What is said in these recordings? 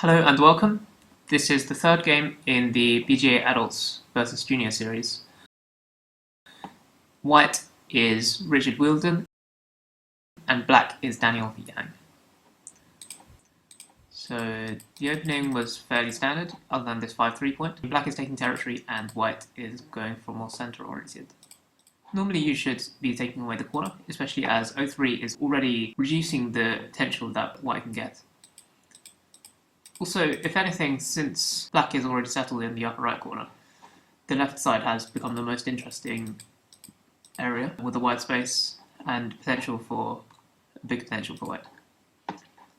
Hello and welcome. This is the third game in the BGA Adults vs Junior series. White is Richard Wielden and black is Daniel Yang. So the opening was fairly standard, other than this 5-3 point. Black is taking territory and white is going for more center oriented. Normally you should be taking away the corner, especially as 0-3 is already reducing the potential that white can get. Also, if anything, since black is already settled in the upper right corner, the left side has become the most interesting area with a wide space and big potential for white.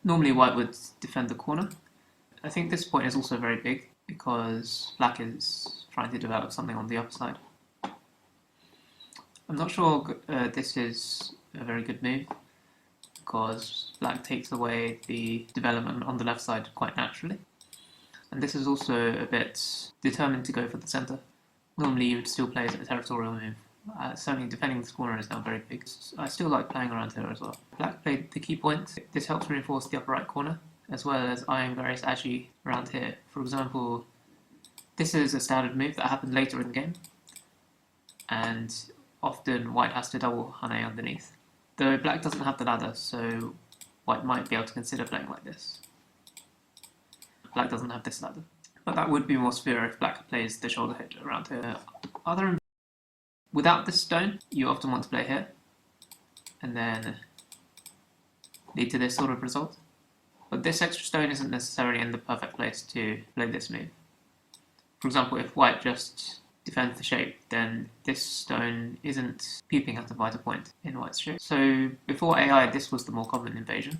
Normally white would defend the corner. I think this point is also very big because black is trying to develop something on the upper side. I'm not sure this is a very good move, because black takes away the development on the left side quite naturally. And this is also a bit determined to go for the centre. Normally you would still play as a territorial move. Certainly defending this corner is now very big. I still like playing around here as well. Black played the key point. This helps reinforce the upper right corner, as well as eyeing various agi around here. For example, this is a standard move that happened later in the game, and often white has to double Hane underneath. Though black doesn't have the ladder, so white might be able to consider playing like this. Black doesn't have this ladder. But that would be more severe if black plays the shoulder hit around here. Without this stone, you often want to play here, and then lead to this sort of result. But this extra stone isn't necessarily in the perfect place to play this move. For example, if white just defends the shape, then this stone isn't peeping at a vital point in white's shape. So before AI, this was the more common invasion.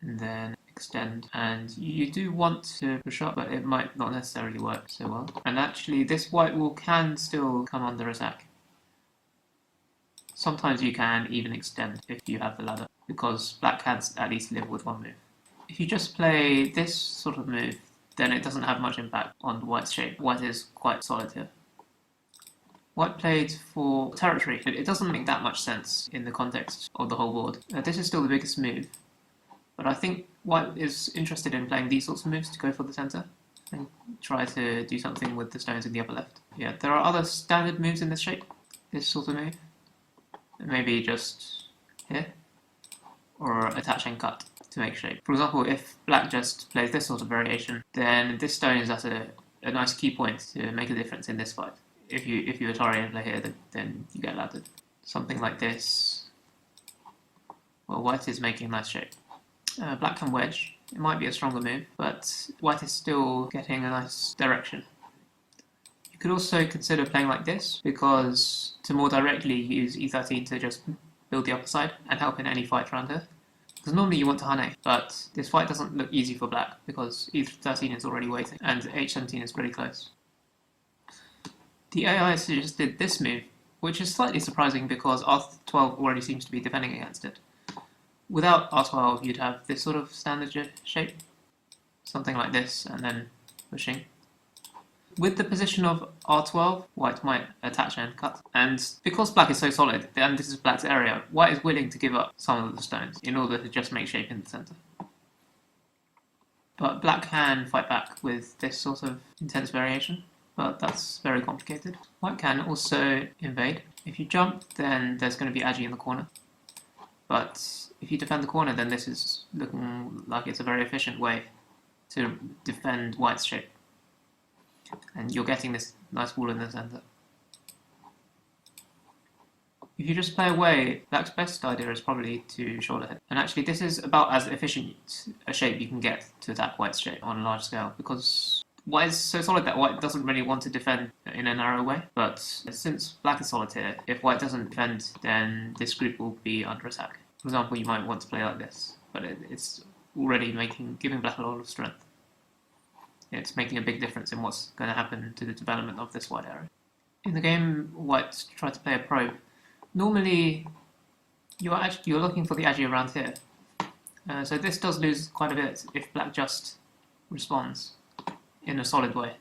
And then extend, and you do want to push up, but it might not necessarily work so well. And actually this white wall can still come under attack. Sometimes you can even extend if you have the ladder, because black can at least live with one move. If you just play this sort of move, then it doesn't have much impact on white's shape. White is quite solid here. White played for territory, but it doesn't make that much sense in the context of the whole board. This is still the biggest move, but I think white is interested in playing these sorts of moves to go for the center and try to do something with the stones in the upper left. Yeah, there are other standard moves in this shape, this sort of move. Maybe just here, or attach and cut to make shape. For example, if black just plays this sort of variation, then this stone is at a nice key point to make a difference in this fight. If you Atari and play here, then you get laddered. Something like this. Well, white is making a nice shape. Black can wedge. It might be a stronger move, but white is still getting a nice direction. You could also consider playing like this, because to more directly use e13 to just build the upper side and help in any fight around here. Because normally you want to Hane, but this fight doesn't look easy for black because e13 is already waiting and h17 is pretty close. The AI suggested this move, which is slightly surprising because r12 already seems to be defending against it. Without r12 you'd have this sort of standard shape, something like this, and then pushing. With the position of r12, white might attach and cut. And because black is so solid, and this is black's area, white is willing to give up some of the stones in order to just make shape in the center. But black can fight back with this sort of intense variation, but that's very complicated. White can also invade. If you jump, then there's going to be agi in the corner. But if you defend the corner, then this is looking like it's a very efficient way to defend white's shape. And you're getting this nice wall in the center. If you just play away, black's best idea is probably to shoulder hit. And actually this is about as efficient a shape you can get to attack white's shape on a large scale, because white is so solid that white doesn't really want to defend in a narrow way. But since black is solid here, if white doesn't defend, then this group will be under attack. For example, you might want to play like this, but it's already giving black a lot of strength. It's making a big difference in what's going to happen to the development of this white area. In the game, white tried to play a probe. Normally, you're looking for the agi around here. So this does lose quite a bit if black just responds in a solid way,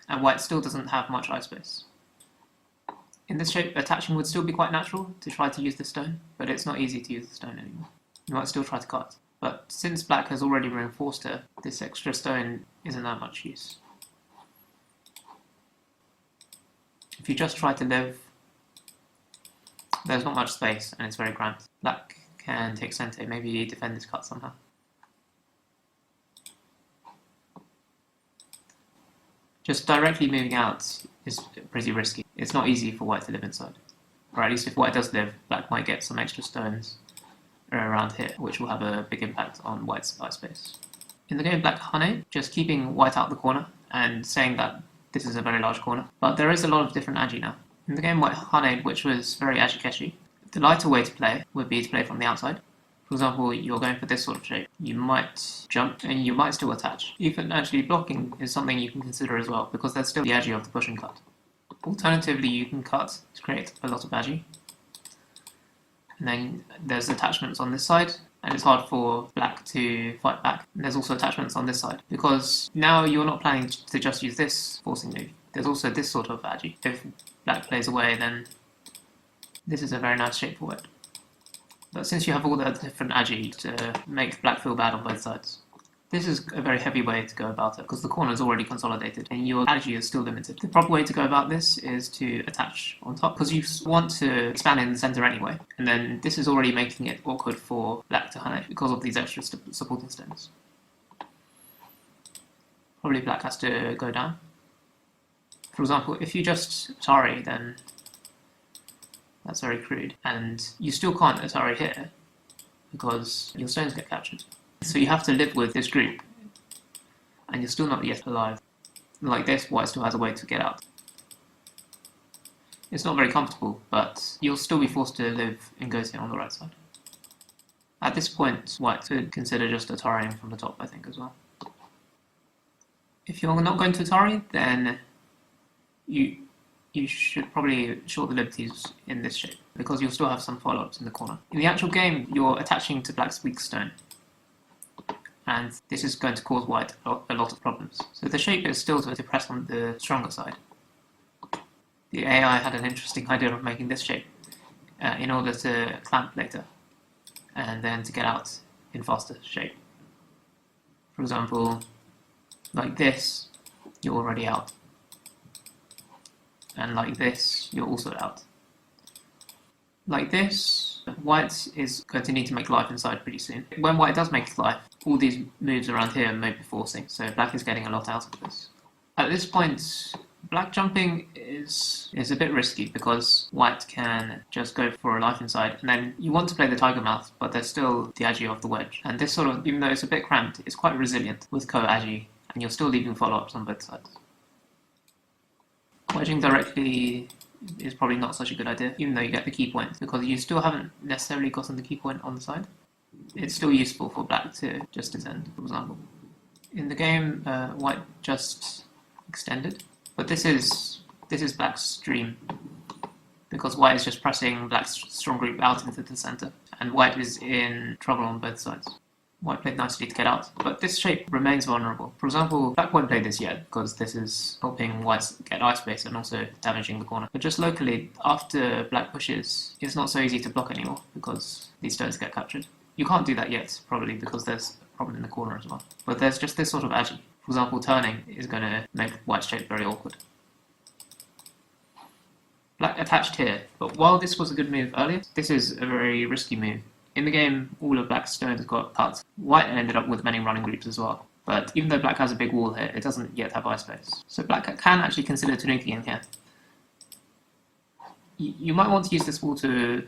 and white still doesn't have much eye space. In this shape, attaching would still be quite natural to try to use the stone, but it's not easy to use the stone anymore. You might still try to cut. But since black has already reinforced it, this extra stone isn't that much use. If you just try to live, there's not much space and it's very cramped. Black can take center, maybe defend this cut somehow. Just directly moving out is pretty risky. It's not easy for white to live inside. Or at least if white does live, black might get some extra stones around here, which will have a big impact on white's eye space. In the game Black Honey, just keeping white out the corner and saying that this is a very large corner. But there is a lot of different agi now. In the game White Honey, which was very agi-keshi, the lighter way to play would be to play from the outside. For example, you're going for this sort of shape. You might jump and you might still attach. Even actually blocking is something you can consider as well, because there's still the agi of the push and cut. Alternatively, you can cut to create a lot of agi. And then there's attachments on this side, and it's hard for black to fight back. And there's also attachments on this side, because now you're not planning to just use this forcing move. There's also this sort of agi. If black plays away, then this is a very nice shape for white. But since you have all the different agi to make black feel bad on both sides, this is a very heavy way to go about it, because the corner is already consolidated and your agi is still limited. The proper way to go about this is to attach on top, because you want to expand in the center anyway, and then this is already making it awkward for black to Hane because of these extra supporting stones. Probably black has to go down. For example, if you just Atari, then that's very crude, and you still can't Atari here because your stones get captured. So you have to live with this group, and you're still not yet alive. Like this, white still has a way to get out. It's not very comfortable, but you'll still be forced to live in Goatee on the right side. At this point, white could consider just Atarying from the top, I think, as well. If you're not going to Atari, then you should probably short the liberties in this shape, because you'll still have some follow-ups in the corner. In the actual game, you're attaching to black's weak stone, and this is going to cause white a lot of problems. So the shape is still to press on the stronger side. The AI had an interesting idea of making this shape in order to clamp later, and then to get out in faster shape. For example, like this, you're already out. And like this, you're also out. Like this, white is going to need to make life inside pretty soon. When white does make life, all these moves around here may be forcing, so black is getting a lot out of this. At this point, black jumping is a bit risky, because white can just go for a life inside, and then you want to play the tiger mouth, but there's still the agi of the wedge. And this sort of, even though it's a bit cramped, it's quite resilient with ko-agi, and you're still leaving follow-ups on both sides. Wedging directly is probably not such a good idea, even though you get the key point, because you still haven't necessarily gotten the key point on the side. It's still useful for black to just defend, for example. In the game, white just extended, but this is black's dream, because white is just pressing black's strong group out into the center, and white is in trouble on both sides. White played nicely to get out, but this shape remains vulnerable. For example, black won't play this yet, because this is helping white get eye space and also damaging the corner. But just locally, after black pushes, it's not so easy to block anymore, because these stones get captured. You can't do that yet, probably, because there's a problem in the corner as well. But there's just this sort of agi. For example, turning is going to make white's shape very awkward. Black attached here, but while this was a good move earlier, this is a very risky move. In the game, all of black's stones got cut. White ended up with many running groups as well. But even though black has a big wall here, it doesn't yet have eye space. So black can actually consider Tanuki in here. You might want to use this wall to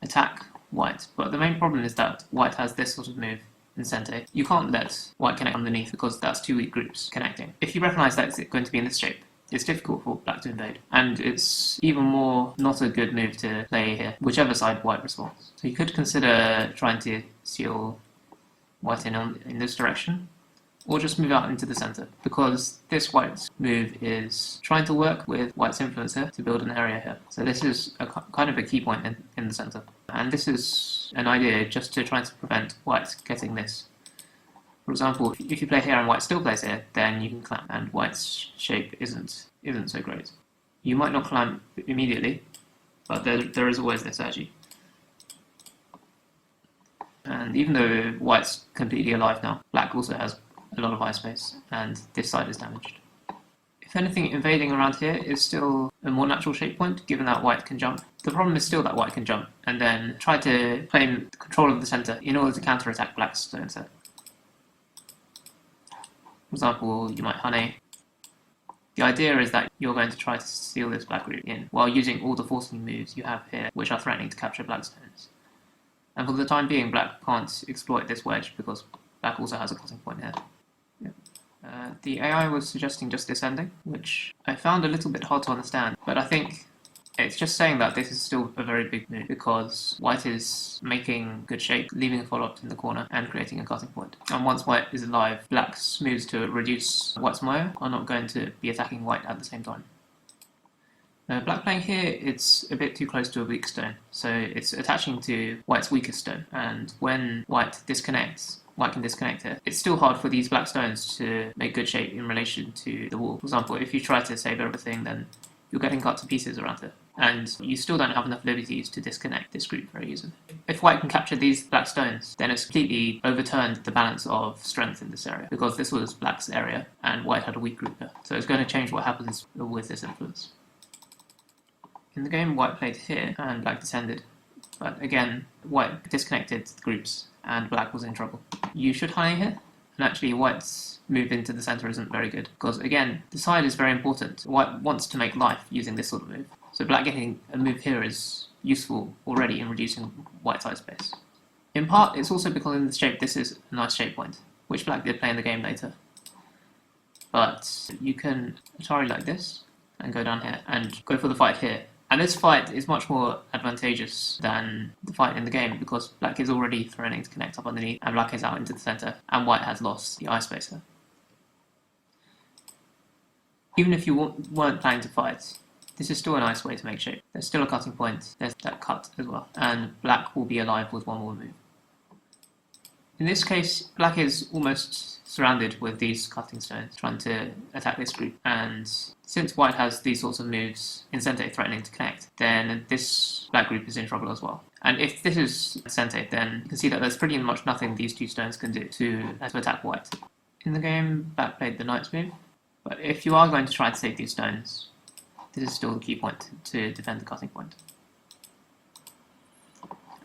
attack white, but the main problem is that white has this sort of move in center. You can't let white connect underneath, because that's two weak groups connecting. If you recognize that it's going to be in this shape, it's difficult for black to invade, and it's even more not a good move to play here, whichever side white responds. So you could consider trying to seal white in this direction, or just move out into the center, because this white's move is trying to work with white's influence here to build an area here. So this is kind of a key point in the center, and this is an idea just to try to prevent white getting this. For example, if you play here and white still plays here, then you can clamp, and white's shape isn't so great. You might not clamp immediately, but there is always this agi. And even though white's completely alive now, black also has a lot of eye space, and this side is damaged. If anything, invading around here is still a more natural shape point, given that white can jump. The problem is still that white can jump, and then try to claim control of the centre in order to counter-attack black's stone set. For example, you might honey. The idea is that you're going to try to seal this black group in, while using all the forcing moves you have here, which are threatening to capture black stones. And for the time being, black can't exploit this wedge, because black also has a cutting point here. The AI was suggesting just this ending, which I found a little bit hard to understand, but I think it's just saying that this is still a very big move because white is making good shape, leaving a follow-up in the corner and creating a cutting point. And once white is alive, black's moves to reduce white's moyo are not going to be attacking white at the same time. Black playing here, it's a bit too close to a weak stone, so it's attaching to white's weakest stone, and when white disconnects, white can disconnect here. It's still hard for these black stones to make good shape in relation to the wall. For example, if you try to save everything, then you're getting cut to pieces around here, and you still don't have enough liberties to disconnect this group very easily. If white can capture these black stones, then it's completely overturned the balance of strength in this area, because this was black's area, and white had a weak group here. So it's going to change what happens with this influence. In the game, white played here, and black descended. But again, white disconnected the groups, and black was in trouble. You should honey here, and actually white's move into the centre isn't very good, because again, the side is very important. White wants to make life using this sort of move, so black getting a move here is useful already in reducing white's eye space. In part, it's also because in this shape this is a nice shape point, which black did play in the game later. But you can Atari like this, and go down here, and go for the fight here. And this fight is much more advantageous than the fight in the game because black is already threatening to connect up underneath and black is out into the centre and white has lost the eye space here. Even if you weren't planning to fight, this is still a nice way to make shape. There's still a cutting point, there's that cut as well, and black will be alive with one more move. In this case, black is almost surrounded with these cutting stones, trying to attack this group, and since white has these sorts of moves in Sente threatening to connect, then this black group is in trouble as well. And if this is Sente, then you can see that there's pretty much nothing these two stones can do to attack white. In the game, black played the knight's move, but if you are going to try to save these stones, this is still the key point to defend the cutting point.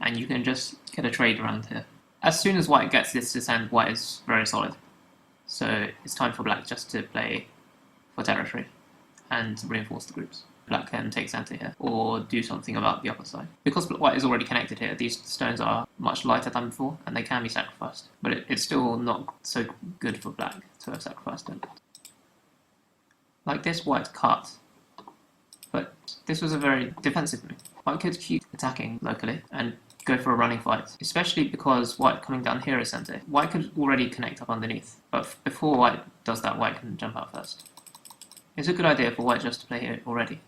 And you can just get a trade around here. As soon as white gets this descent, white is very solid. So it's time for black just to play for territory and reinforce the groups. Black can take center here or do something about the upper side. Because white is already connected here, these stones are much lighter than before and they can be sacrificed. But it's still not so good for black to have sacrificed them. Like this, white cut. But this was a very defensive move. White could keep attacking locally and go for a running fight, especially because white coming down here is center. White could already connect up underneath, but before white does that, white can jump out first. It's a good idea for white just to play here already.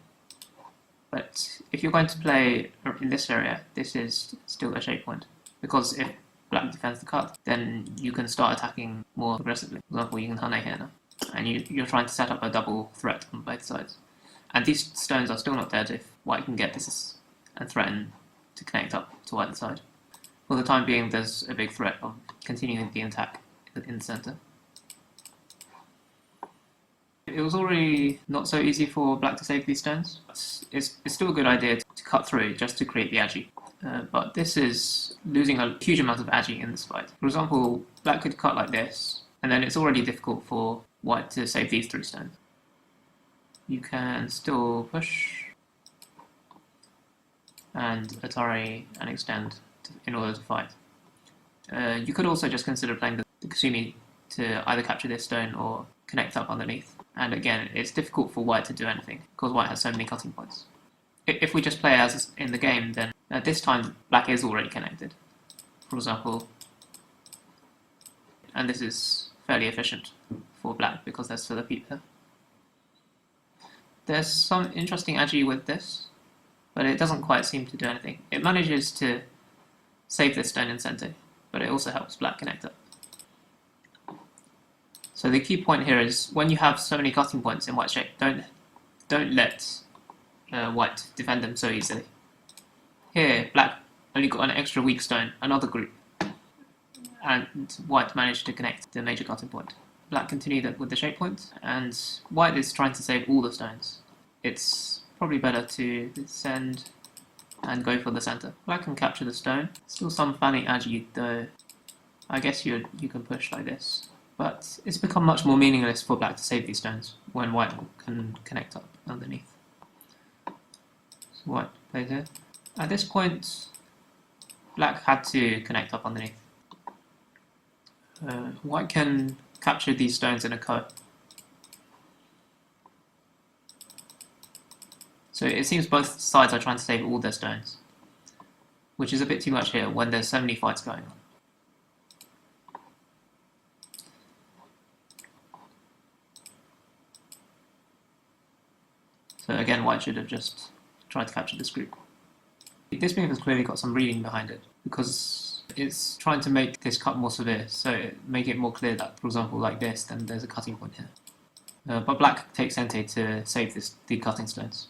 But if you're going to play in this area, this is still a shape point, because if black defends the cut, then you can start attacking more aggressively. For example, you can honey here now, and you're trying to set up a double threat on both sides. And these stones are still not dead if white can get this and threaten to connect up to either side. For the time being, there's a big threat of continuing the attack in the centre. It was already not so easy for black to save these stones. It's still a good idea to cut through just to create the agi. But this is losing a huge amount of agi in this fight. For example, black could cut like this, and then it's already difficult for white to save these three stones. You can still push and Atari and extend in order to fight. You could also just consider playing the Kasumi to either capture this stone or connect up underneath. And again, it's difficult for white to do anything because white has so many cutting points. If we just play as in the game, then at this time black is already connected. For example, and this is fairly efficient for black because there's still a peep here. There's some interesting agi with this, but it doesn't quite seem to do anything. It manages to save this stone in center, but it also helps black connect up. So the key point here is when you have so many cutting points in white shape, don't let white defend them so easily. Here, black only got an extra weak stone, another group, and white managed to connect the major cutting point. Black continued with the shape point, and white is trying to save all the stones. It's probably better to descend and go for the center. Black can capture the stone. Still some fanning agi, though I guess you can push like this. But it's become much more meaningless for black to save these stones when white can connect up underneath. So white plays here. At this point, black had to connect up underneath. White can capture these stones in a co. So it seems both sides are trying to save all their stones, which is a bit too much here when there's so many fights going on. So again, white should have just tried to capture this group. This move has clearly got some reading behind it, because it's trying to make this cut more severe, so make it more clear that, for example, like this, then there's a cutting point here. But black takes Ente to save the cutting stones.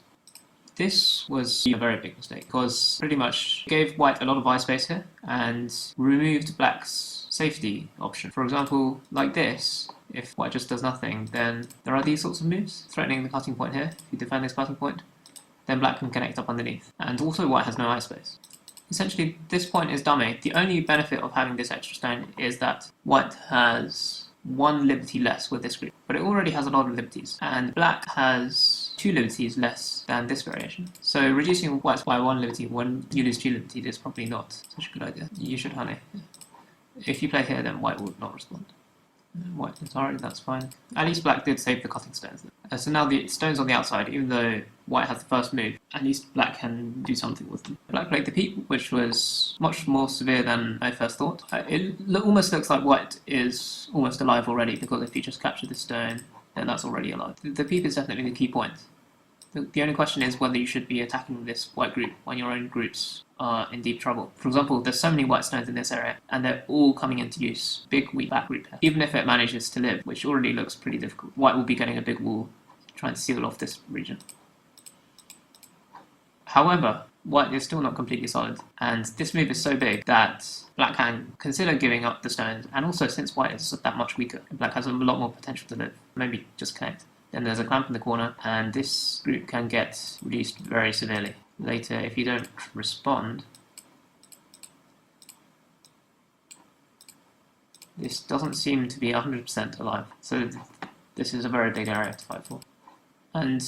This was a very big mistake, because pretty much gave white a lot of eye space here, and removed black's safety option. For example, like this, if white just does nothing, then there are these sorts of moves, threatening the cutting point here. If you defend this cutting point, then black can connect up underneath. And also white has no eye space. Essentially, this point is dummy. The only benefit of having this extra stone is that white has one liberty less with this group, but it already has a lot of liberties, and black has 2 liberties less than this variation. So reducing white by 1 liberty when you lose 2 liberties is probably not such a good idea. You should honey. If you play here, then white would not respond. White is alright, that's fine. At least black did save the cutting stones. So now the stones on the outside, even though white has the first move, at least black can do something with them. Black played the peep, which was much more severe than I first thought. It almost looks like white is almost alive already, because if you just capture the stone, then that's already alive. The peep is definitely the key point. The only question is whether you should be attacking this white group when your own groups are in deep trouble. For example, there's so many white stones in this area, and they're all coming into use. Big weak black group here. Even if it manages to live, which already looks pretty difficult, white will be getting a big wall trying to seal off this region. However, white is still not completely solid, and this move is so big that black can consider giving up the stones, and also since white is that much weaker, black has a lot more potential to live. Maybe just connect. Then there's a clamp in the corner, and this group can get reduced very severely. Later, if you don't respond, this doesn't seem to be 100% alive. So this is a very big area to fight for. And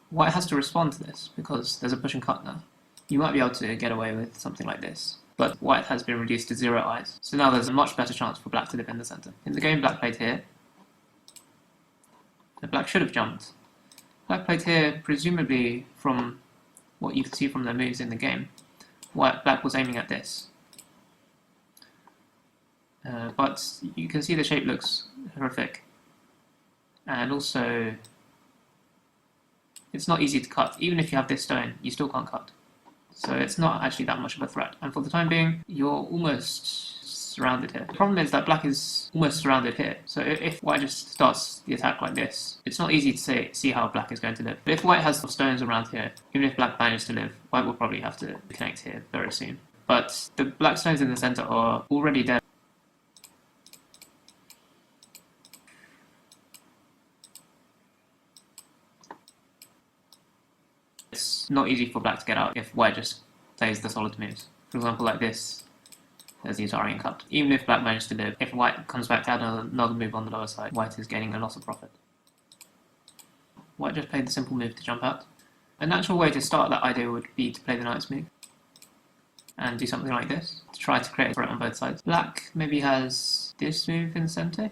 white has to respond to this, because there's a push and cut now. You might be able to get away with something like this, but white has been reduced to 0 eyes. So now there's a much better chance for black to live in the center. In the game, black played here. Black should have jumped. Black played here, presumably from what you can see from their moves in the game. Black was aiming at this. But you can see the shape looks horrific. And also, it's not easy to cut. Even if you have this stone, you still can't cut. So it's not actually that much of a threat. And for the time being, you're almost surrounded here. The problem is that black is almost surrounded here. So if white just starts the attack like this, it's not easy to see how black is going to live. But if white has stones around here, even if black manages to live, white will probably have to connect here very soon. But the black stones in the center are already dead. It's not easy for black to get out if white just plays the solid moves. For example, like this. There's the Atarian cut. Even if black manages to live, if white comes back to add another move on the lower side, white is gaining a lot of profit. White just played the simple move to jump out. A natural way to start that idea would be to play the knight's move and do something like this to try to create a threat on both sides. Black maybe has this move in the center,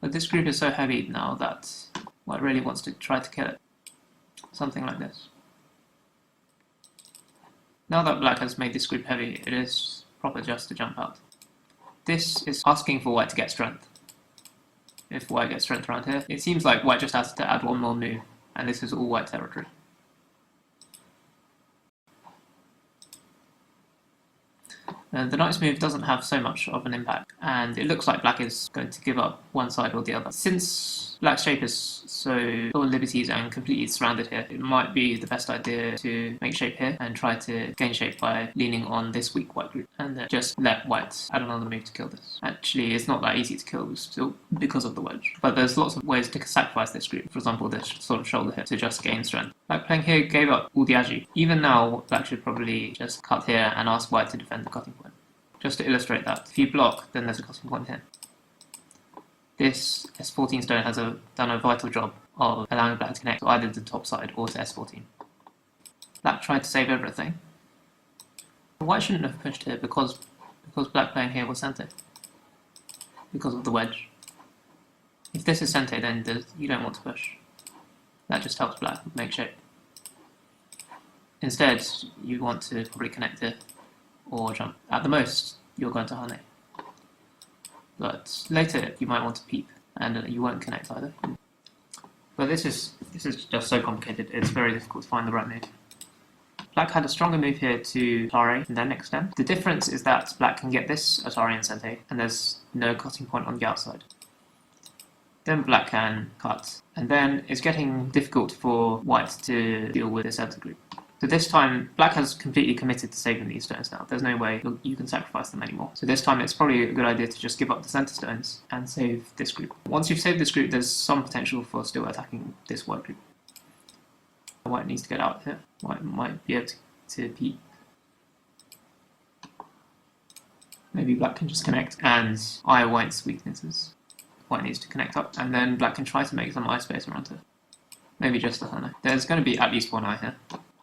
but this group is so heavy now that white really wants to try to kill it. Something like this. Now that black has made this group heavy, it is proper just to jump out. This is asking for white to get strength. If white gets strength around here, it seems like white just has to add one more move, and this is all white territory. The knight's move doesn't have so much of an impact, and it looks like black is going to give up one side or the other. Since black's shape is so full of liberties and completely surrounded here, it might be the best idea to make shape here and try to gain shape by leaning on this weak white group, and then just let white add another move to kill this. Actually, it's not that easy to kill still because of the wedge, but there's lots of ways to sacrifice this group. For example, this sort of shoulder hit to just gain strength. Black playing here gave up all the agi. Even now, black should probably just cut here and ask white to defend the cutting point. Just to illustrate that, if you block, then there's a cutting point here. This S14 stone has done a vital job of allowing black to connect to either the top side or to S14. Black tried to save everything. White shouldn't have pushed here because black playing here was center, because of the wedge. If this is center, then you don't want to push. That just helps black make shape. Instead, you want to probably connect here or jump. At the most, you're going to hane. But later, you might want to peep, and you won't connect either. But this is just so complicated, it's very difficult to find the right move. Black had a stronger move here to Atari and then extend. The difference is that black can get this Atari and Sente, and there's no cutting point on the outside. Then black can cut, and then it's getting difficult for white to deal with this center group. So this time, black has completely committed to saving these stones now. There's no way you can sacrifice them anymore. So this time it's probably a good idea to just give up the center stones and save this group. Once you've saved this group, there's some potential for still attacking this white group. White needs to get out here. White might be able to peep. Maybe black can just connect and eye white's weaknesses. White needs to connect up, and then black can try to make some eye space around her. Maybe just a hane. There's going to be at least one eye here.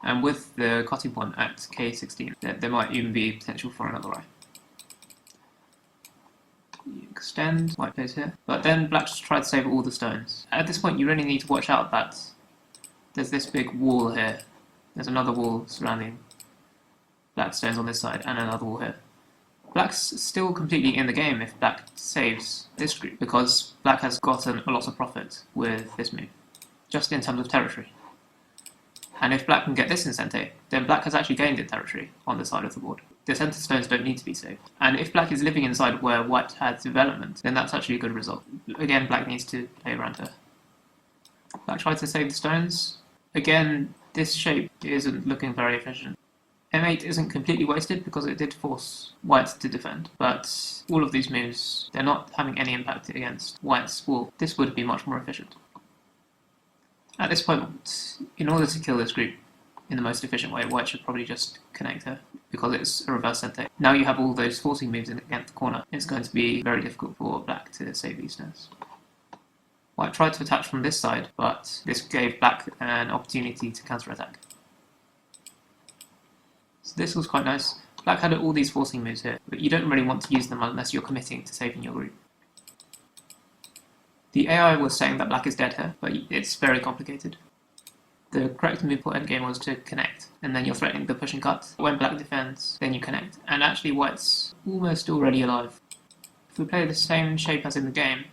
And with the cutting point at K16, there might even be potential for another eye. You extend, white plays here. But then black just tried to save all the stones. At this point, you really need to watch out that there's this big wall here. There's another wall surrounding black stones on this side, and another wall here. Black's still completely in the game if black saves this group, because black has gotten a lot of profit with this move, just in terms of territory. And if black can get this in center, then black has actually gained in territory on the side of the board. The center stones don't need to be saved. And if black is living inside where white has development, then that's actually a good result. Again, black needs to play around her. Black tried to save the stones. Again, this shape isn't looking very efficient. M8 isn't completely wasted because it did force white to defend, but all of these moves, they're not having any impact against white's wall. This would be much more efficient. At this point, in order to kill this group in the most efficient way, white should probably just connect her, because it's a reverse center. Now you have all those forcing moves against the corner. It's going to be very difficult for black to save these stones. White tried to attack from this side, but this gave black an opportunity to counterattack. So this was quite nice. Black had all these forcing moves here, but you don't really want to use them unless you're committing to saving your group. The AI was saying that black is dead here, but it's very complicated. The correct move for endgame was to connect, and then you're threatening the push and cut. When black defends, then you connect, and actually white's almost already alive. If we play the same shape as in the game,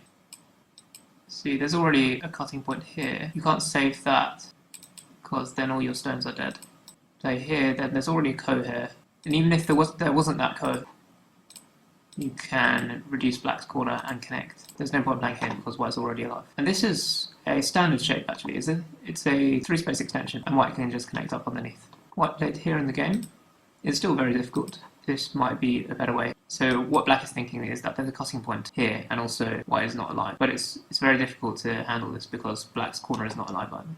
see there's already a cutting point here. You can't save that, because then all your stones are dead. Play here, then there's already a ko here, and even if there wasn't that ko, you can reduce black's corner and connect. There's no point playing here because white's already alive. And this is a standard shape actually, is it? It's a 3-space extension, and white can just connect up underneath. White played here in the game. It's still very difficult. This might be a better way. So what black is thinking is that there's a cutting point here, and also white is not alive. But it's very difficult to handle this because black's corner is not alive either.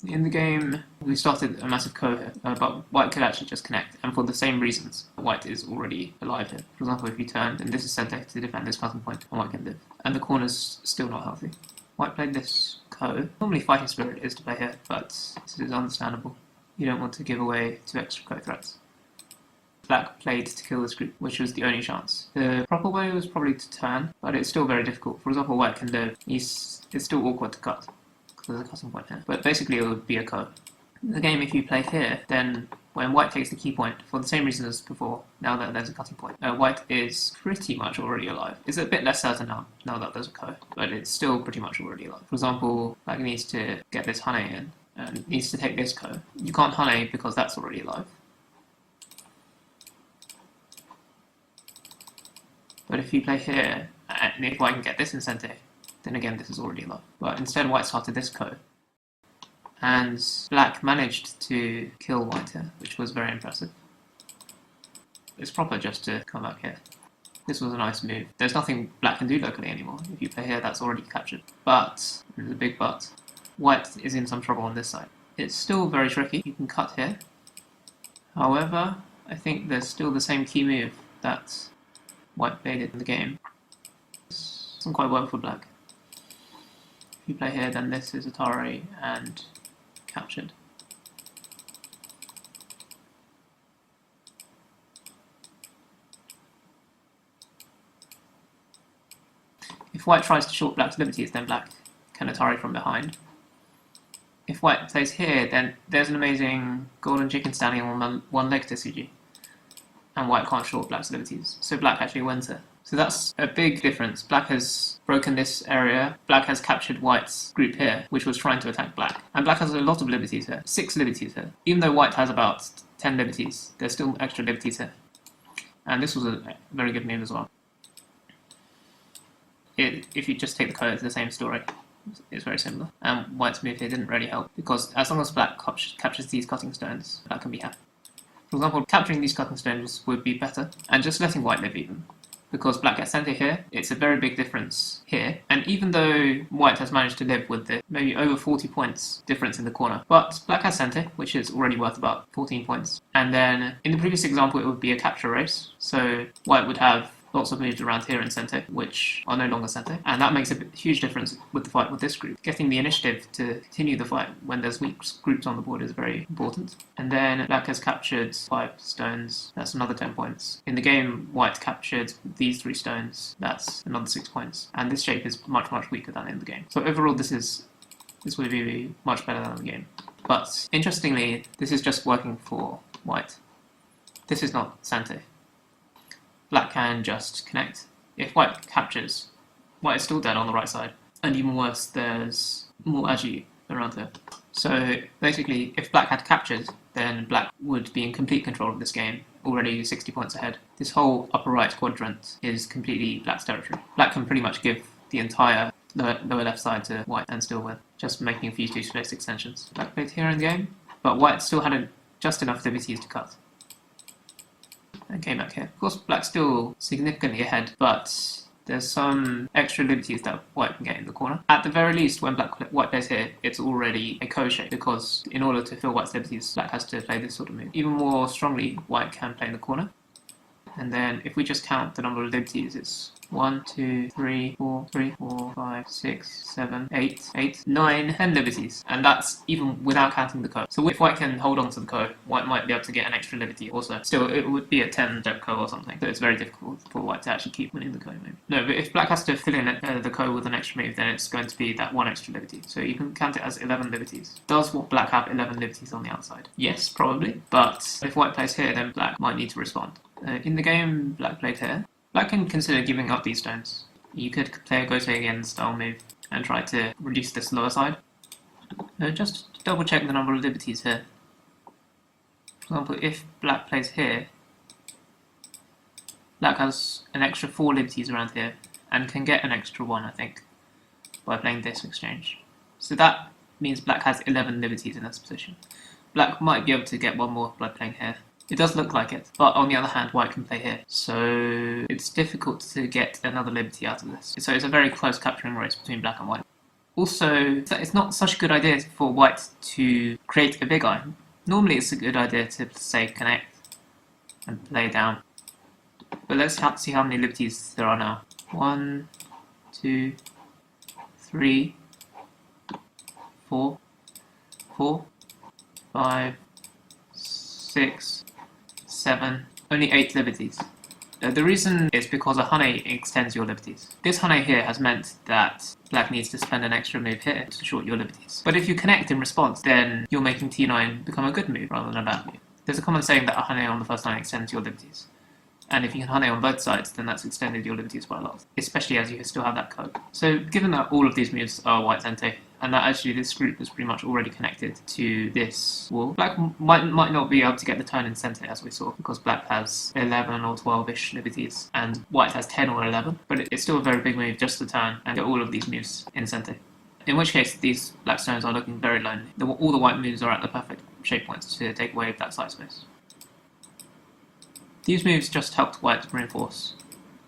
In the game, we started a massive ko here, but white could actually just connect, and for the same reasons. White is already alive here. For example, if you turned, and this is center to defend this cutting point, and white can live. And the corner's still not healthy. White played this ko. Normally fighting spirit is to play here, but this is understandable. You don't want to give away 2 extra ko threats. Black played to kill this group, which was the only chance. The proper way was probably to turn, but it's still very difficult. For example, white can live. It's still awkward to cut. There's a cutting point here, but basically it would be a ko. In the game, if you play here, then when white takes the key point, for the same reason as before, now that there's a cutting point, white is pretty much already alive. It's a bit less certain now that there's a ko, but it's still pretty much already alive. For example, black needs to get this hane in, and needs to take this ko. You can't hane because that's already alive. But if you play here, and if white can get this in center, then again this is already alive. But instead white started this ko, and black managed to kill white here, which was very impressive. It's proper just to come back here. This was a nice move. There's nothing black can do locally anymore. If you play here, that's already captured. But, there's a big but, white is in some trouble on this side. It's still very tricky. You can cut here. However, I think there's still the same key move that white played in the game. This doesn't quite work for black. If you play here, then this is Atari and captured. If white tries to short black's liberties, then black can Atari from behind. If white plays here, then there's an amazing golden chicken standing on one leg to CG. And white can't short black's liberties, so black actually wins here. So that's a big difference. Black has broken this area. Black has captured white's group here, which was trying to attack black. And black has a lot of liberties here, 6 liberties here. Even though white has about 10 liberties, there's still extra liberties here. And this was a very good move as well. If you just take the ko, it's the same story. It's very similar. And white's move here didn't really help, because as long as black captures these cutting stones, black can be happy. For example, capturing these cutting stones would be better, and just letting white live even. Because black gets center here, it's a very big difference here. And even though white has managed to live with the maybe over 40 points difference in the corner, but black has center, which is already worth about 14 points. And then in the previous example, it would be a capture race. So white would have lots of moves around here in center, which are no longer center, and that makes a huge difference with the fight with this group. Getting the initiative to continue the fight when there's weak groups on the board is very important. And then black has captured 5 stones, that's another 10 points. In the game, white captured these 3 stones, that's another 6 points. And this shape is much, much weaker than in the game. So overall, this would be much better than the game. But interestingly, this is just working for white. This is not center. Black can just connect. If white captures, white is still dead on the right side. And even worse, there's more agi around here. So basically, if black had captured, then black would be in complete control of this game, already 60 points ahead. This whole upper right quadrant is completely black's territory. Black can pretty much give the entire lower left side to white and still win, just making a few 2-space extensions. Black played here in the game, but white still had just enough liberties to cut. And came back here. Of course, black's still significantly ahead, but there's some extra liberties that white can get in the corner. At the very least, when white plays here, it's already a ko shape, because in order to fill white's liberties, black has to play this sort of move. Even more strongly, white can play in the corner. And then if we just count the number of liberties, it's 1, 2, 3, 4, 5, 6, 7, 8, 9, 10 liberties. And that's even without counting the ko. So if white can hold on to the ko, white might be able to get an extra liberty also. Still, it would be a 10 step ko or something. So it's very difficult for white to actually keep winning the ko maybe. No, but if black has to fill in the ko with an extra move, then it's going to be that 1 extra liberty. So you can count it as 11 liberties. Does black have 11 liberties on the outside? Yes, probably. But if white plays here, then black might need to respond. In the game, black played here. Black can consider giving up these stones. You could play a go-to again style move and try to reduce this lower side. Just double check the number of liberties here. For example, if black plays here, black has an extra 4 liberties around here and can get an extra 1, I think, by playing this exchange. So that means black has 11 liberties in this position. Black might be able to get 1 more by playing here. It does look like it, but on the other hand, white can play here. So it's difficult to get another liberty out of this. So it's a very close capturing race between black and white. Also, it's not such a good idea for white to create a big eye. Normally it's a good idea to, say, connect and play down. But let's see how many liberties there are now. 1, 2, 3, 4, 5, 6, 7, only 8 liberties. The reason is because a hane extends your liberties. This hane here has meant that black needs to spend an extra move here to short your liberties. But if you connect in response, then you're making t9 become a good move rather than a bad move. There's a common saying that a hane on the first line extends your liberties. And if you can hane on both sides, then that's extended your liberties quite a lot, especially as you still have that ko. So given that all of these moves are white's ente, and that actually this group is pretty much already connected to this wall. Black might not be able to get the turn in centre as we saw, because black has 11 or 12-ish liberties and white has 10 or 11, but it's still a very big move just to turn and get all of these moves in centre. In which case these black stones are looking very lonely. All the white moves are at the perfect shape points to take away that side space. These moves just helped white reinforce.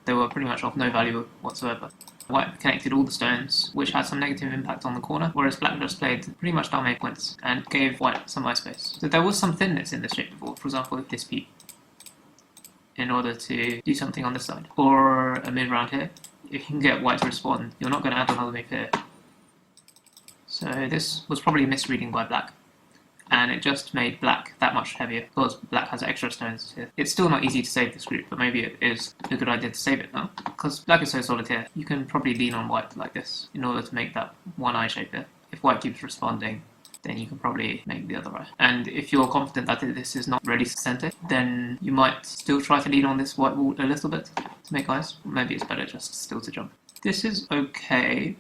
They were pretty much of no value whatsoever. White connected all the stones, which had some negative impact on the corner, whereas black just played pretty much down 8 points and gave white some ice space. So there was some thinness in this shape before, for example this peak, in order to do something on this side. Or a move around here. If you can get white to respond, you're not going to add another move here. So this was probably a misreading by black, and it just made black that much heavier because black has extra stones here. It's still not easy to save this group, but maybe it is a good idea to save it now. Because black is so solid here, you can probably lean on white like this in order to make that one eye shape here. If white keeps responding, then you can probably make the other eye. And if you're confident that this is not ready to center, then you might still try to lean on this white wall a little bit to make eyes. Maybe it's better just still to jump. This is okay,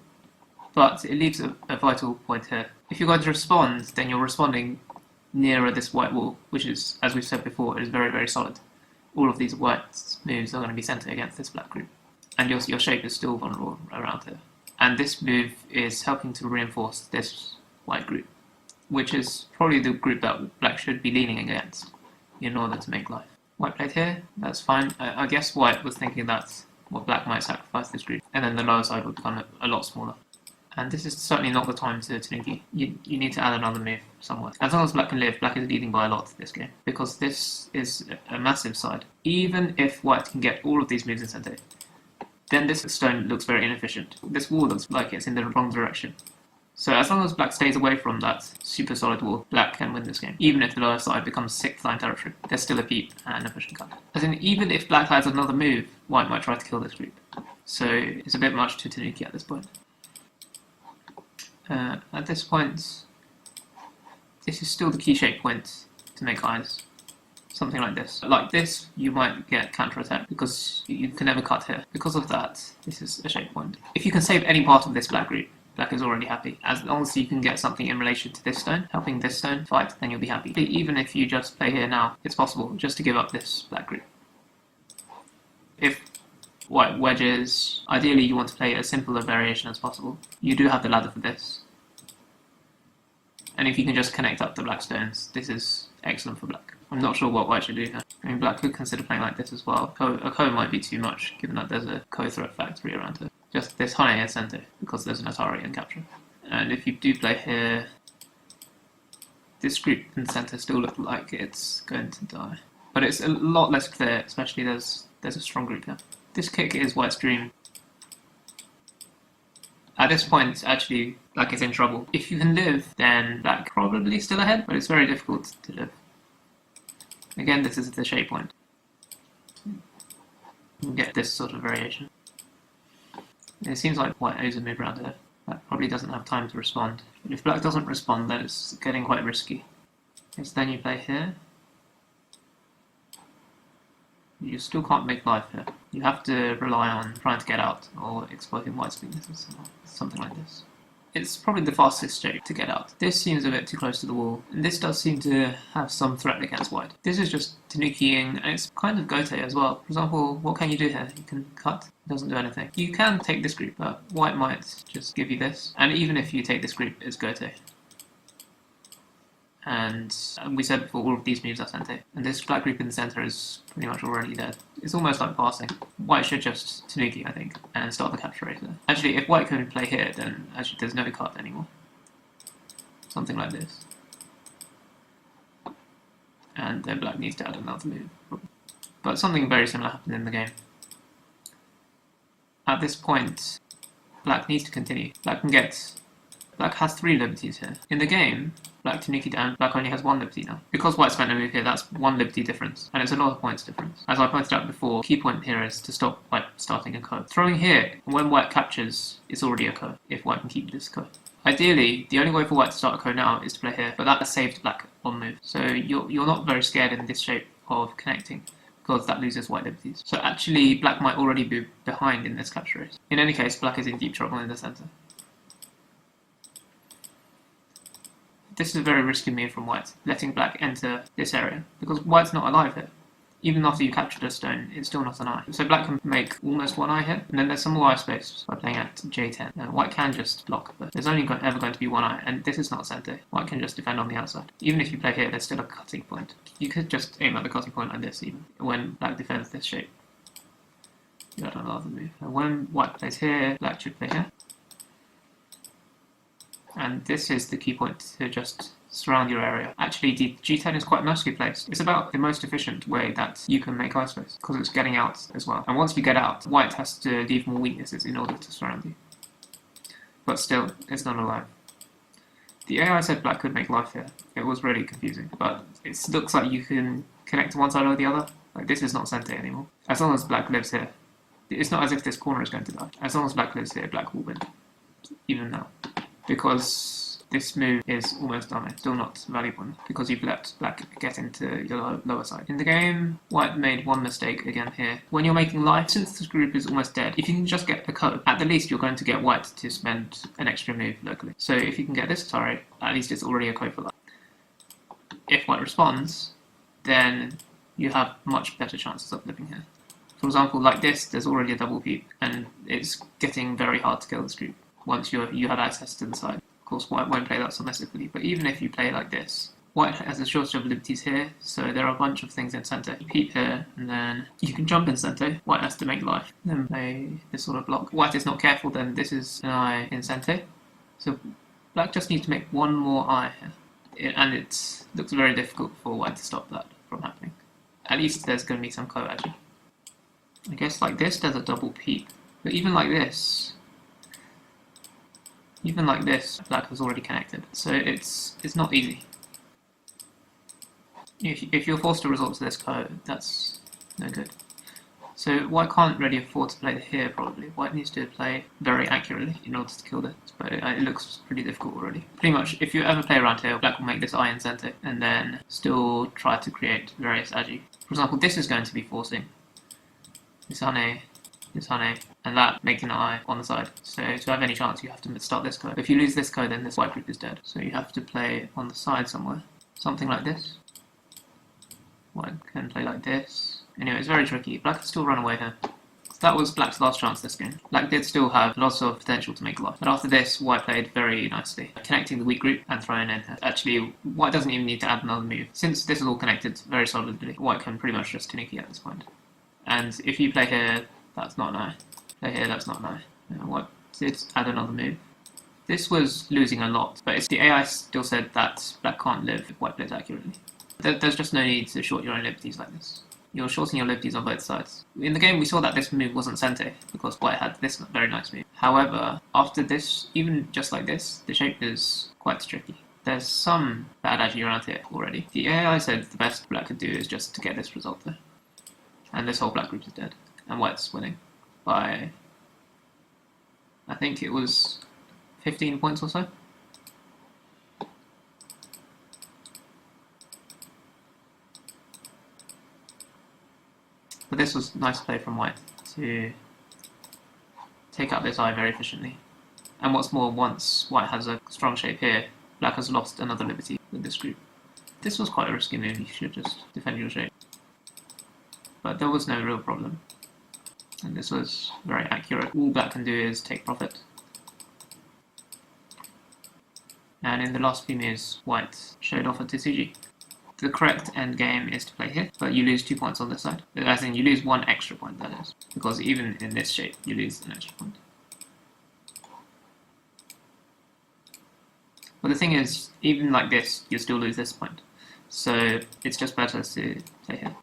but it leaves a vital point here. If you're going to respond, then you're responding nearer this white wall, which is, as we've said before, is very, very solid. All of these white moves are going to be centered against this black group, and your shape is still vulnerable around here. And this move is helping to reinforce this white group, which is probably the group that black should be leaning against in order to make life. White played here, that's fine. I guess white was thinking that black might sacrifice this group, and then the lower side would become a lot smaller. And this is certainly not the time to Tanuki. You need to add another move somewhere. As long as black can live, black is leading by a lot this game, because this is a massive side. Even if white can get all of these moves in center, then this stone looks very inefficient. This wall looks like it's in the wrong direction. So as long as black stays away from that super solid wall, black can win this game. Even if the lower side becomes 6th line territory, there's still a peep and a push and cut. As in, even if black has another move, white might try to kill this group. So it's a bit much to Tanuki at this point. At this point, this is still the key shape point to make eyes. Something like this. Like this, you might get counter-attack because you can never cut here. Because of that, this is a shape point. If you can save any part of this black group, black is already happy. As long as you can get something in relation to this stone, helping this stone fight, then you'll be happy. Even if you just play here now, it's possible just to give up this black group. If white wedges, ideally you want to play as simple a variation as possible. You do have the ladder for this. And if you can just connect up the black stones, this is excellent for black. I'm not sure what white should do here. I mean, black could consider playing like this as well. A ko might be too much, given that there's a ko threat factory around here. Just this high air center, because there's an Atari and capture. And if you do play here, this group in the center still looks like it's going to die. But it's a lot less clear, especially there's a strong group here. This kick is white's dream. At this point, actually, black is in trouble. If you can live, then black probably still ahead, but it's very difficult to live. Again, this is the shape point. You can get this sort of variation. It seems like white owes a move around here. Black probably doesn't have time to respond. But if black doesn't respond, then it's getting quite risky. Yes, then you play here. You still can't make life here. You have to rely on trying to get out or exploiting white's weaknesses, something like this. It's probably the fastest shape to get out. This seems a bit too close to the wall, and this does seem to have some threat against white. This is just Tanukiing, and it's kind of Gote as well. For example, what can you do here? You can cut, it doesn't do anything. You can take this group, but white might just give you this, and even if you take this group, it's Gote. And we said before, all of these moves are sente. And this black group in the center is pretty much already dead. It's almost like passing. White should just Tanuki, I think, and start the capture rate there. Actually, if white can play here, then actually there's no cut anymore. Something like this. And then black needs to add another move. But something very similar happened in the game. At this point, black needs to continue. Black has 3 liberties here. In the game, black Tanuki down, black only has 1 liberty now. Because white spent a move here, that's 1 liberty difference, and it's a lot of points difference. As I pointed out before, key point here is to stop white starting a ko. Throwing here, when white captures, it's already a ko, if white can keep this ko. Ideally, the only way for white to start a ko now is to play here, but that saved black 1 move. So you're not very scared in this shape of connecting, because that loses white liberties. So actually, black might already be behind in this capture race. In any case, black is in deep trouble in the center. This is a very risky move from white, letting black enter this area, because white's not alive here. Even after you captured a stone, it's still not an eye. So black can make almost one eye here, and then there's some more eye space by playing at J10. Now, white can just block, but there's only ever going to be one eye, and this is not center. White can just defend on the outside. Even if you play here, there's still a cutting point. You could just aim at the cutting point like this, even when black defends this shape. You got another move. And when white plays here, black should play here. And this is the key point to just surround your area. Actually, the G10 is quite nicely placed. It's about the most efficient way that you can make eye space, because it's getting out as well. And once you get out, white has to leave more weaknesses in order to surround you. But still, it's not alive. The AI said black could make life here. It was really confusing, but it looks like you can connect to one side or the other. Like, this is not center anymore. As long as black lives here. It's not as if this corner is going to die. As long as black lives here, black will win. Even now. Because this move is almost done. It's still not valuable because you've let black get into your lower side. In the game, white made one mistake again here. When you're making life, since this group is almost dead, if you can just get a code, at the least you're going to get white to spend an extra move locally. So if you can get this turret, at least it's already a code for life. If white responds, then you have much better chances of living here. For example, like this, there's already a double peep, and it's getting very hard to kill this group once you have access to the side. Of course, white won't play that so massively, but even if you play like this, white has a shortage of liberties here, so there are a bunch of things in center. You peep here, and then you can jump in center. White has to make life, then play this sort of block. White is not careful, then this is an eye in center. So black just needs to make one more eye here, and it looks very difficult for white to stop that from happening. At least there's going to be some co-action. I guess like this, there's a double peep, but even like this, black has already connected, so it's not easy. If you're forced to resort to this code, that's no good. So white can't really afford to play here probably. White needs to play very accurately in order to kill this, but it looks pretty difficult already. Pretty much, if you ever play around here, black will make this eye in center, and then still try to create various agi. For example, this is going to be forcing this honey, and that making the eye on the side. So to have any chance, you have to start this code. If you lose this code, then this white group is dead. So you have to play on the side somewhere. Something like this. White can play like this. Anyway, it's very tricky. Black can still run away here. That was black's last chance this game. Black did still have lots of potential to make life. But after this, white played very nicely, connecting the weak group and throwing in here. Actually, white doesn't even need to add another move. Since this is all connected very solidly, white can pretty much just Tanuki at this point. And if you play here, that's not an eye. Play here, that's not an eye. White did add another move. This was losing a lot, but the AI still said that black can't live if white plays accurately. There's just no need to short your own liberties like this. You're shorting your liberties on both sides. In the game, we saw that this move wasn't center, because white had this very nice move. However, after this, even just like this, the shape is quite tricky. There's some bad agi around here already. The AI said the best black could do is just to get this result there. And this whole black group is dead. And white's winning by, I think it was 15 points or so. But this was nice play from white to take out this eye very efficiently. And what's more, once white has a strong shape here, black has lost another liberty with this group. This was quite a risky move, you should just defend your shape. But there was no real problem. And this was very accurate. All black can do is take profit. And in the last few moves, white showed off a TCG. The correct end game is to play here, but you lose 2 points on this side. As in, you lose 1 extra point, that is. Because even in this shape, you lose an extra point. But the thing is, even like this, you still lose this point. So it's just better to play here.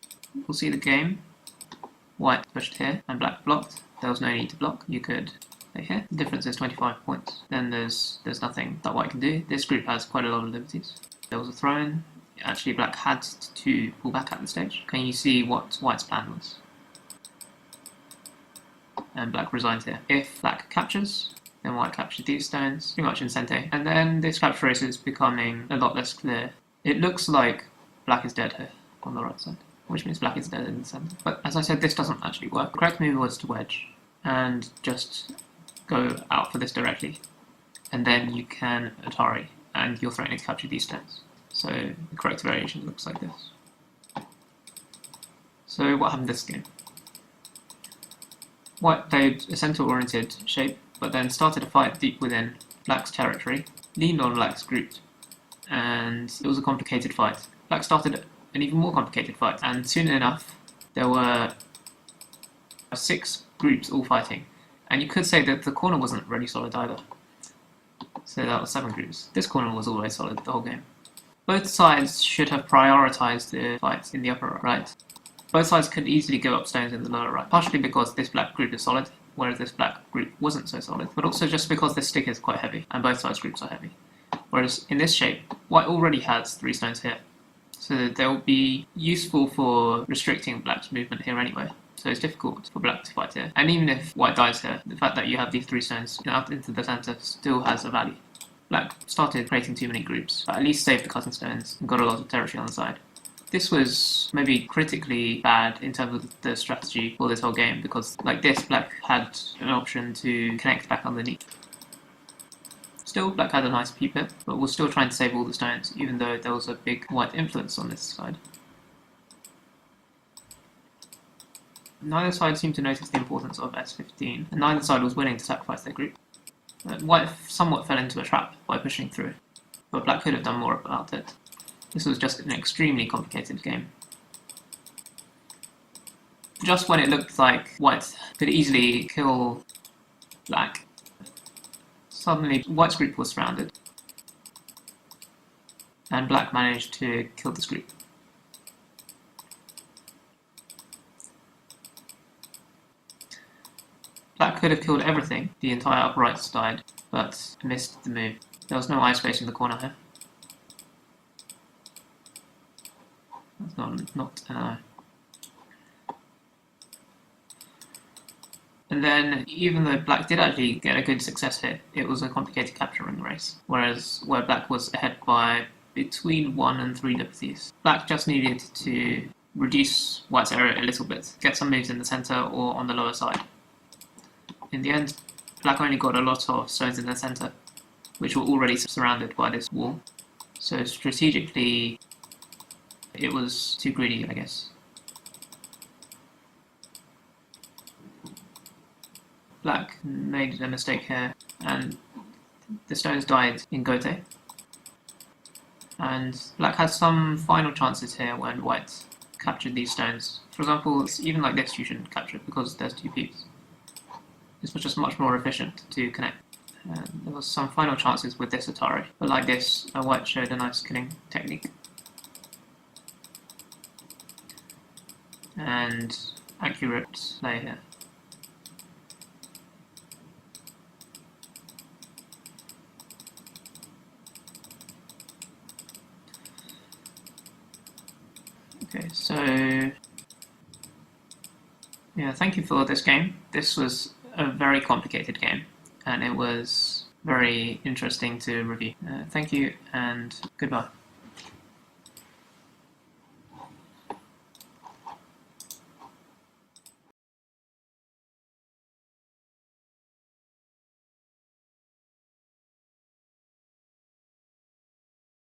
We'll see the game. White pushed here, and black blocked. There was no need to block. You could play here. The difference is 25 points. Then there's nothing that white can do. This group has quite a lot of liberties. There was a throw-in. Actually, black had to pull back at the stage. Can you see what white's plan was? And black resigns here. If black captures, then white captures these stones, pretty much in center. And then this capture race is becoming a lot less clear. It looks like black is dead here on the right side, which means black is dead in the center. But as I said, this doesn't actually work. The correct move was to wedge and just go out for this directly. And then you can Atari and you're threatening to capture these stones. So the correct variation looks like this. So what happened this game? White played a center-oriented shape, but then started a fight deep within Black's territory, leaned on Black's group, and it was a complicated fight. Black started an even more complicated fight, and soon enough there were 6 groups all fighting. And you could say that the corner wasn't really solid either. So that was 7 groups. This corner was always solid the whole game. Both sides should have prioritized the fights in the upper right. Both sides could easily give up stones in the lower right, partially because this black group is solid, whereas this black group wasn't so solid, but also just because this stick is quite heavy, and both sides' groups are heavy. Whereas in this shape, white already has 3 stones here, so they'll be useful for restricting black's movement here anyway. So it's difficult for black to fight here. And even if white dies here, the fact that you have these 3 stones out into the centre still has a value. Black started creating too many groups, but at least saved the cutting stones and got a lot of territory on the side. This was maybe critically bad in terms of the strategy for this whole game, because like this, black had an option to connect back underneath. Still, black had a nice peep here, but was still trying to save all the stones, even though there was a big white influence on this side. Neither side seemed to notice the importance of S15, and neither side was willing to sacrifice their group. White somewhat fell into a trap by pushing through, but black could have done more about it. This was just an extremely complicated game. Just when it looked like white could easily kill black, suddenly white's group was surrounded, and black managed to kill this group. Black could have killed everything, the entire upper right side, but missed the move. There was no eye space in the corner here. That's not an eye. And then, even though black did actually get a good success here, it was a complicated capturing race, whereas where black was ahead by between 1 and 3 liberties. Black just needed to reduce white's area a little bit, get some moves in the centre or on the lower side. In the end, black only got a lot of stones in the centre, which were already surrounded by this wall. So strategically, it was too greedy, I guess. Black made a mistake here, and the stones died in Gote. And black had some final chances here when white captured these stones. For example, even like this you shouldn't capture it because there's 2 peeps. This was just much more efficient to connect. There was some final chances with this Atari, but like this, white showed a nice killing technique. And accurate play here. Okay, so yeah, thank you for this game. This was a very complicated game, and it was very interesting to review. Thank you, and goodbye.